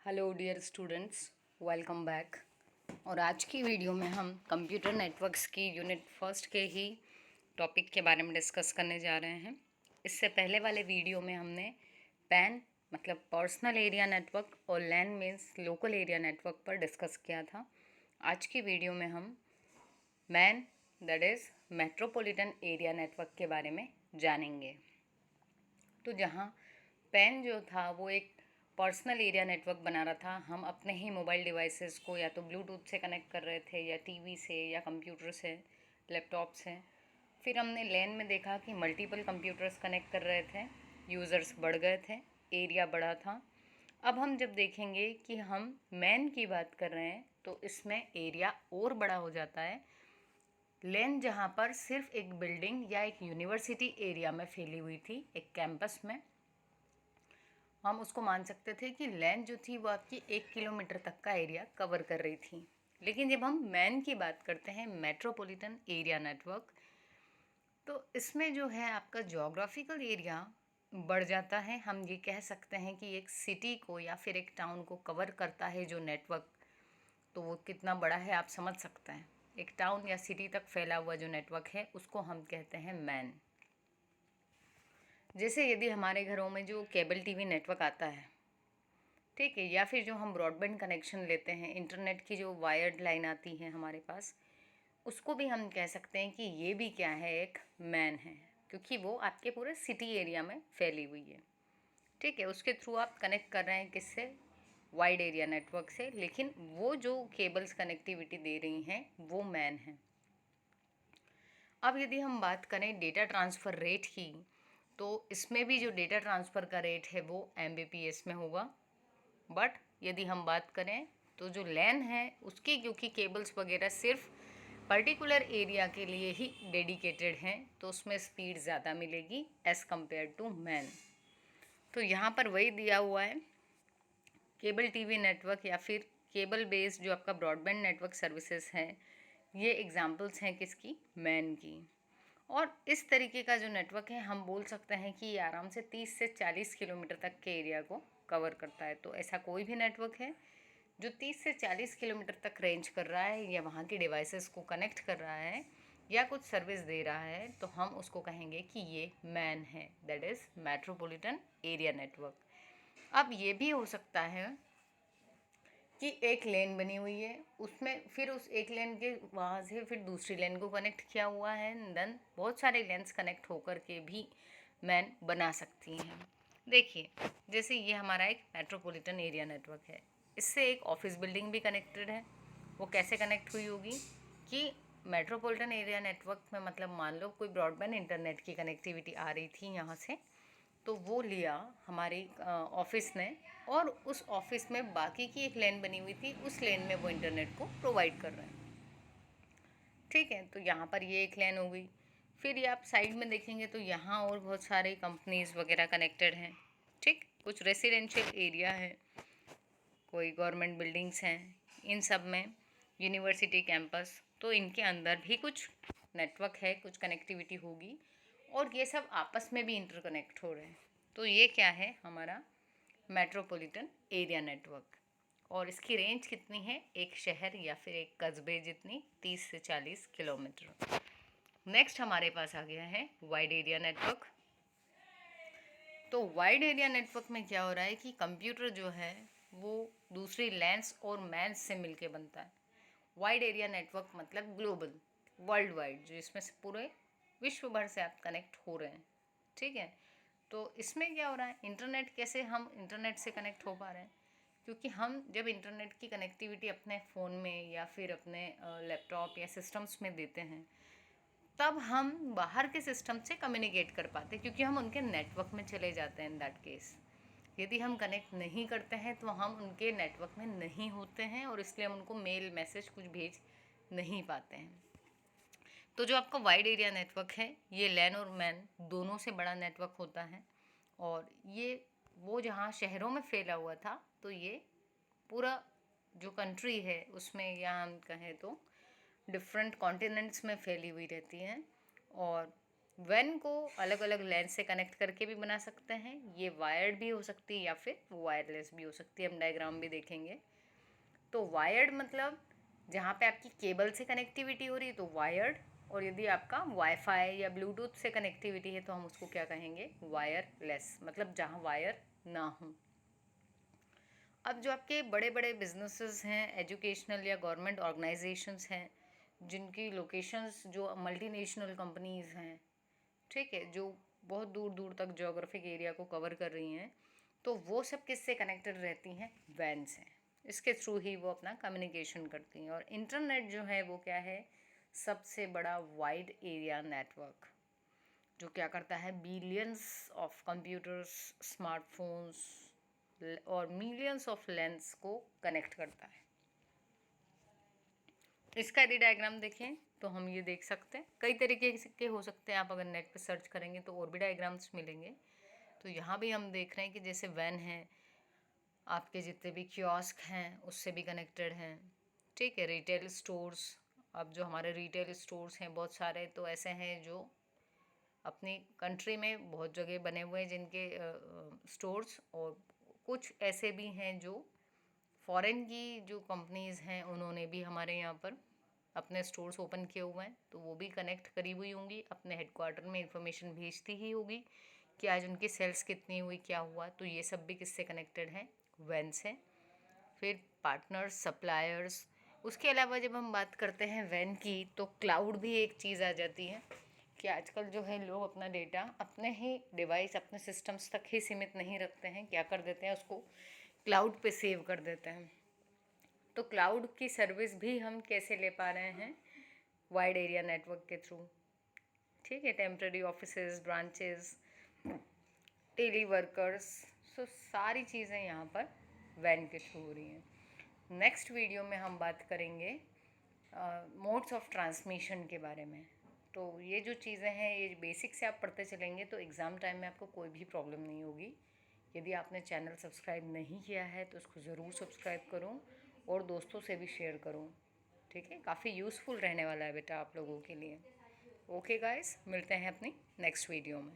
Hello dear students, welcome back. और आज की वीडियो में हम कंप्यूटर नेटवर्क्स की यूनिट फर्स्ट के ही टॉपिक के बारे में डिस्कस करने जा रहे हैं। इससे पहले वाले वीडियो में हमने पैन मतलब पर्सनल एरिया नेटवर्क और लैन मीन्स लोकल एरिया नेटवर्क पर डिस्कस किया था। आज की वीडियो में हम man that is metropolitan area network के बारे में जानेंगे। तो जहाँ पैन जो था वो एक पर्सनल एरिया नेटवर्क बना रहा था। हम अपने ही मोबाइल डिवाइसेस को या तो ब्लूटूथ से कनेक्ट कर रहे थे या टीवी से या कंप्यूटर से, लैपटॉप से। फिर हमने लैन में देखा कि मल्टीपल कंप्यूटर्स कनेक्ट कर रहे थे, यूज़र्स बढ़ गए थे, एरिया बढ़ा था। अब हम जब देखेंगे कि हम मैन की बात कर रहे हैं तो इसमें एरिया और बड़ा हो जाता है। लैन जहाँ पर सिर्फ एक बिल्डिंग या एक यूनिवर्सिटी एरिया में फैली हुई थी, एक कैंपस में, हम उसको मान सकते थे कि लैन जो थी वो आपकी 1 किलोमीटर तक का एरिया कवर कर रही थी। लेकिन जब हम मैन की बात करते हैं, मेट्रोपॉलिटन एरिया नेटवर्क, तो इसमें जो है आपका जोग्राफिकल एरिया बढ़ जाता है। हम ये कह सकते हैं कि एक सिटी को या फिर एक टाउन को कवर करता है जो नेटवर्क, तो वो कितना बड़ा है आप समझ सकते हैं। एक टाउन या सिटी तक फैला हुआ जो नेटवर्क है उसको हम कहते हैं मैन। जैसे यदि हमारे घरों में जो केबल टीवी नेटवर्क आता है, ठीक है, या फिर जो हम ब्रॉडबैंड कनेक्शन लेते हैं, इंटरनेट की जो वायर्ड लाइन आती है हमारे पास, उसको भी हम कह सकते हैं कि ये भी क्या है, एक मैन है, क्योंकि वो आपके पूरे सिटी एरिया में फैली हुई है। ठीक है, उसके थ्रू आप कनेक्ट कर रहे हैं किससे, वाइड एरिया नेटवर्क से, लेकिन वो जो केबल्स कनेक्टिविटी दे रही हैं वो मैन है। अब यदि हम बात करें डेटा ट्रांसफ़र रेट की, तो इसमें भी जो डेटा ट्रांसफ़र का रेट है वो एमबीपीएस में होगा। बट यदि हम बात करें तो जो लैन है उसकी, क्योंकि केबल्स वगैरह सिर्फ पर्टिकुलर एरिया के लिए ही डेडिकेटेड हैं, तो उसमें स्पीड ज़्यादा मिलेगी एज़ कम्पेयर टू मैन। तो यहाँ पर वही दिया हुआ है, केबल टीवी नेटवर्क या फिर केबल बेस्ड जो आपका ब्रॉडबैंड नेटवर्क सर्विसेज हैं, ये एग्जांपल्स हैं किसकी, मैन की। और इस तरीके का जो नेटवर्क है हम बोल सकते हैं कि ये आराम से 30 से 40 किलोमीटर तक के एरिया को कवर करता है। तो ऐसा कोई भी नेटवर्क है जो 30 से 40 किलोमीटर तक रेंज कर रहा है या वहाँ की डिवाइसेस को कनेक्ट कर रहा है या कुछ सर्विस दे रहा है, तो हम उसको कहेंगे कि ये मैन है, that is metropolitan area network. अब ये भी हो सकता है कि एक लेन बनी हुई है, उसमें फिर उस एक लेन के वहाँ से फिर दूसरी लेन को कनेक्ट किया हुआ है, देन बहुत सारे लेंस कनेक्ट होकर के भी मैन बना सकती हैं। देखिए, जैसे ये हमारा एक मेट्रोपॉलिटन एरिया नेटवर्क है, इससे एक ऑफिस बिल्डिंग भी कनेक्टेड है। वो कैसे कनेक्ट हुई होगी कि मेट्रोपॉलिटन एरिया नेटवर्क में, मतलब मान लो कोई ब्रॉडबैंड इंटरनेट की कनेक्टिविटी आ रही थी यहाँ से, तो वो लिया हमारी ऑफिस ने, और उस ऑफिस में बाकी की एक लेन बनी हुई थी, उस लेन में वो इंटरनेट को प्रोवाइड कर रहे हैं। ठीक है, तो यहाँ पर ये एक लेन हो गई। फिर ये आप साइड में देखेंगे तो यहाँ और बहुत सारे कंपनीज वगैरह कनेक्टेड हैं। ठीक, कुछ रेसिडेंशियल एरिया है, कोई गवर्नमेंट बिल्डिंग्स हैं, इन सब में यूनिवर्सिटी कैंपस, तो इनके अंदर भी कुछ नेटवर्क है, कुछ कनेक्टिविटी होगी, और ये सब आपस में भी इंटरकनेक्ट हो रहे हैं। तो ये क्या है, हमारा मेट्रोपॉलिटन एरिया नेटवर्क। और इसकी रेंज कितनी है, एक शहर या फिर एक कस्बे जितनी, 30 से 40 किलोमीटर। नेक्स्ट हमारे पास आ गया है वाइड एरिया नेटवर्क। तो वाइड एरिया नेटवर्क में क्या हो रहा है कि कंप्यूटर जो है वो दूसरी लैंस और मैन्स से मिलके बनता है। वाइड एरिया नेटवर्क मतलब ग्लोबल, वर्ल्ड वाइड, जो इसमें से पूरे विश्व भर से आप कनेक्ट हो रहे हैं। ठीक है, तो इसमें क्या हो रहा है, इंटरनेट, कैसे हम इंटरनेट से कनेक्ट हो पा रहे हैं, क्योंकि हम जब इंटरनेट की कनेक्टिविटी अपने फ़ोन में या फिर अपने लैपटॉप या सिस्टम्स में देते हैं, तब हम बाहर के सिस्टम से कम्युनिकेट कर पाते हैं, क्योंकि हम उनके नेटवर्क में चले जाते हैं। इन दैट केस यदि हम कनेक्ट नहीं करते हैं तो हम उनके नेटवर्क में नहीं होते हैं, और इसलिए हम उनको मेल मैसेज कुछ भेज नहीं पाते हैं। तो जो आपका वाइड एरिया नेटवर्क है, ये लैन और मैन दोनों से बड़ा नेटवर्क होता है, और ये वो जहाँ शहरों में फैला हुआ था, तो ये पूरा जो कंट्री है उसमें, या हम कहें तो डिफरेंट कॉन्टिनेंट्स में फैली हुई रहती हैं। और वैन को अलग अलग लेंस से कनेक्ट करके भी बना सकते हैं, ये वायर्ड भी हो सकती है या फिर वायरलेस भी हो सकती है, हम डायग्राम भी देखेंगे। तो वायर्ड मतलब जहाँ पे आपकी केबल से कनेक्टिविटी हो रही है तो वायर्ड, और यदि आपका वाईफाई या ब्लूटूथ से कनेक्टिविटी है तो हम उसको क्या कहेंगे, वायरलेस, मतलब जहाँ वायर ना हो। अब जो आपके बड़े बड़े बिजनेसेस हैं, एजुकेशनल या गवर्नमेंट ऑर्गेनाइजेशंस हैं, जिनकी लोकेशंस जो मल्टीनेशनल कंपनीज़ हैं, ठीक है, जो बहुत दूर दूर तक ज्योग्राफिक एरिया को कवर कर रही हैं, तो वो सब किससे कनेक्टेड रहती हैं, वैन से। इसके थ्रू ही वो अपना कम्युनिकेशन करती हैं। और इंटरनेट जो है वो क्या है, सबसे बड़ा वाइड एरिया नेटवर्क, जो क्या करता है, बिलियंस ऑफ कंप्यूटर्स, स्मार्टफोन्स और मिलियंस ऑफ लेंस को कनेक्ट करता है। इसका यदि डायग्राम देखें तो हम ये देख सकते हैं, कई तरीके के हो सकते हैं, आप अगर नेट पे सर्च करेंगे तो और भी डायग्राम्स मिलेंगे। तो यहाँ भी हम देख रहे हैं कि जैसे वैन है, आपके जितने भी कियोस्क हैं उससे भी कनेक्टेड हैं, ठीक है। रिटेल स्टोर्स, अब जो हमारे रिटेल स्टोर्स हैं बहुत सारे तो ऐसे हैं जो अपनी कंट्री में बहुत जगह बने हुए हैं जिनके स्टोर्स, और कुछ ऐसे भी हैं जो फॉरेन की जो कंपनीज़ हैं उन्होंने भी हमारे यहाँ पर अपने स्टोर्स ओपन किए हुए हैं, तो वो भी कनेक्ट करी हुई होंगी, अपने हेडक्वार्टर में इंफॉर्मेशन भेजती ही होगी कि आज उनकी सेल्स कितनी हुई, क्या हुआ। तो ये सब भी किससे कनेक्टेड हैं, वैन से। फिर पार्टनर्स, सप्लायर्स, उसके अलावा जब हम बात करते हैं वैन की तो क्लाउड भी एक चीज़ आ जाती है कि आजकल जो है लोग अपना डेटा अपने ही डिवाइस, अपने सिस्टम्स तक ही सीमित नहीं रखते हैं, क्या कर देते हैं, उसको क्लाउड पे सेव कर देते हैं। तो क्लाउड की सर्विस भी हम कैसे ले पा रहे हैं, वाइड एरिया नेटवर्क के थ्रू, ठीक है। Temporary offices, branches, teleworkers, so सारी चीज़ें यहाँ पर वैन के थ्रू हो रही हैं। नेक्स्ट वीडियो में हम बात करेंगे मोड्स ऑफ ट्रांसमिशन के बारे में। तो ये जो चीज़ें हैं ये बेसिक से आप पढ़ते चलेंगे तो एग्ज़ाम टाइम में आपको कोई भी प्रॉब्लम नहीं होगी। यदि आपने चैनल सब्सक्राइब नहीं किया है तो उसको ज़रूर सब्सक्राइब करो और दोस्तों से भी शेयर करो, ठीक है। काफ़ी यूज़फुल रहने वाला है बेटा आप लोगों के लिए। ओके गाइस, मिलते हैं अपनी नेक्स्ट वीडियो में।